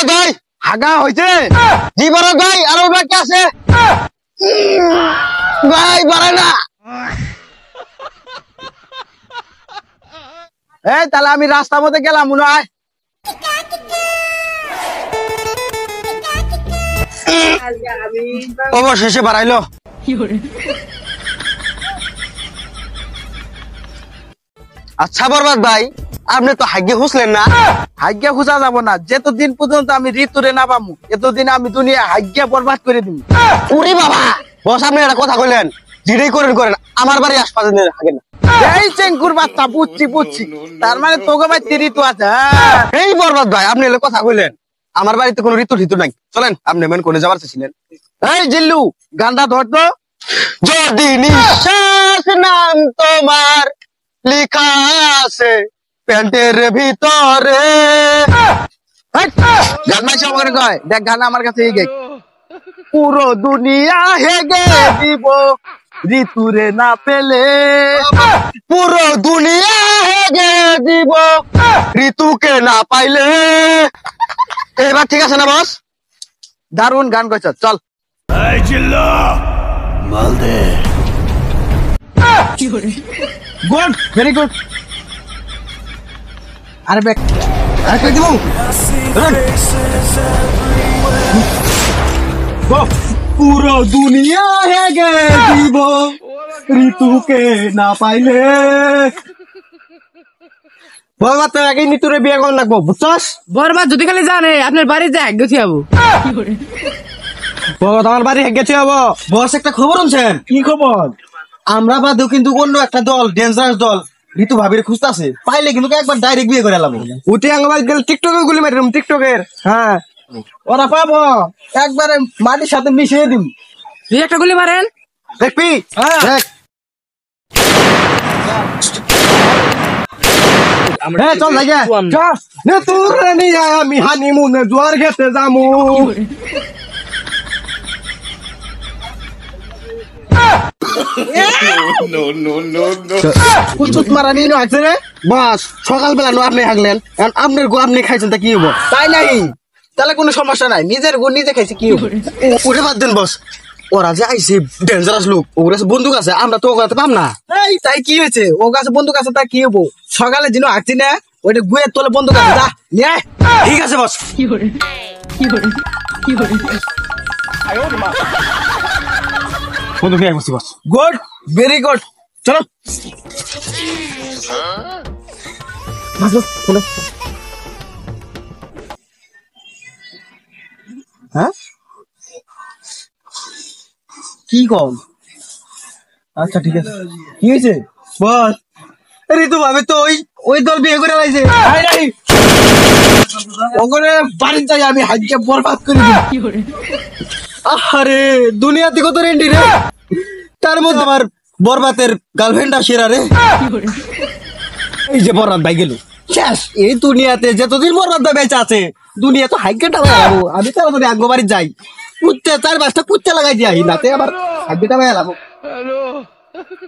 ভাই হাগা হয়েছে জীবন ভাই আরো বাকি আছে ভাই পারে না। এই তাহলে আমি রাস্তার মধ্যে গেলাম মনে হয়। অবশেষে বাড়াইলো। আচ্ছা বরবাদ ভাই আপনি তো হাগ্যে খুঁজলেন না। হাগ্যে খুঁজা যাবো না, যতদিন পর্যন্ত আমি ঋতুরে না পাবো এতদিন আমি দুনিয়া হাগ্যে বরবাদ করে দিব। ওরে বাবা বস আপনি একটা কথা কইলেন, যেটাই করেন করেন আমার বাড়ি আশপাশে হাগে না। এই চেঙ্কুর বাচ্চা বুঝছি বুঝছি, তার মানে তোকে ভাই ঋতু আছে। এই বরবাদ ভাই আপনি এলে কথা কইলেন, আমার বাড়িতে কোনো ঋতু ঋতু নাই, চলেন আপনি মেন কোনে যাবার চাইছিলেন। এই জিল্লু গানটা ধর তো। যদি নিঃশ্বাস নাম তোমার লিখা আছে প্যান্টের ভিতরে। গান মাইছে আমাকে কয় দেখ গান আমার কাছে এই গে, পুরো দুনিয়া হেগে দিব ঋতুরে না পেলে, পুরো দুনিয়া হেগে দিব ঋতুকে না পাইলে। এবার ঠিক আছে না বস? দারুণ গান কইছ, চল। Good very good. আরে ব্যাক আরে কই দিব পুরো দুনিয়া হেগে দিব ঋতুকে না পাইলে। বরবাদ তো আগে নিতুরে বিয়ে কর লাগবো বুঝছস? বরবাদ যদি খালি জানে আপনার বাড়ি যায় গেছি যাবো। বরবাদ আমার বাড়ি গেছে যাবো। বস একটা খবর আনছেন? কি খবর? আমরা বাদেও কিন্তু অন্য একটা দল ডেঞ্জারাস দল ঋতু ভাবির খুঁজতেছে, পাইলে কিন্তু একবার ডাইরেক্ট বিয়ে করে লাবো। উঠে আঙ্গাল গেল টিকটকে গুলি মারিলাম টিকটকের। হ্যাঁ ওরা পাবো একবারে মাটির সাথে মিশিয়ে দিম। তুই একটা গুলি মারেন দেখবি? চল আমি হানিমুনে জোয়ার খেতে যামু। সকালবেলা নো আপনি হাগলেন, আপনার গো আপনি খাইছেন তা কি হবো? তাই নাই তাহলে কোনো সমস্যা নাই, নিজের গো নিজে খাইছে কি হবো? উঠে বাদ দেন বস, ওরা যে আইসে ডেঞ্জারাস লোক, ওর কাছে বন্দুক আছে, আমরা তো ওগুলাতে পাম না। এই তাই কি হয়েছে? ও কাছে বন্দুক আছে তা কি হবো? সকালে যিনি হাঁকছি না ওইটা গুয়ের তোলে বন্দুক আছে, যা নিয়ে আয়। ঠিক আছে বস। বন্দুক নিয়ে বসছি বস। গুড ভেরি গুড, চলো। হ্যাঁ কি কম? আচ্ছা ঠিক আছে, কি হয়েছে বল? ঋতু ভাবে তো ওই দল বিয়ে করে লাইছে। ওখানে বাড়ি চাই আমি হাইকে বরবাদ করে দিই। আরে দুনিয়াতে কত রেন্ডি রে, তার মধ্যে আমার বরবাদের গার্লফ্রেন্ডটা সেরা রে। এই যে বরবাদ ভাই গেল শেষ। এই দুনিয়াতে যতদিন বরবাদ ভাই বেঁচে আছে দুনিয়া তো হাইকেটা লাগাবো। আমি তো আমাদের আঙ্গ বাড়ি যাই, কুত্তে 4-5টা কুত্তে লাগাই দিই, নাতে আবার হাইকেটা লাগাবো।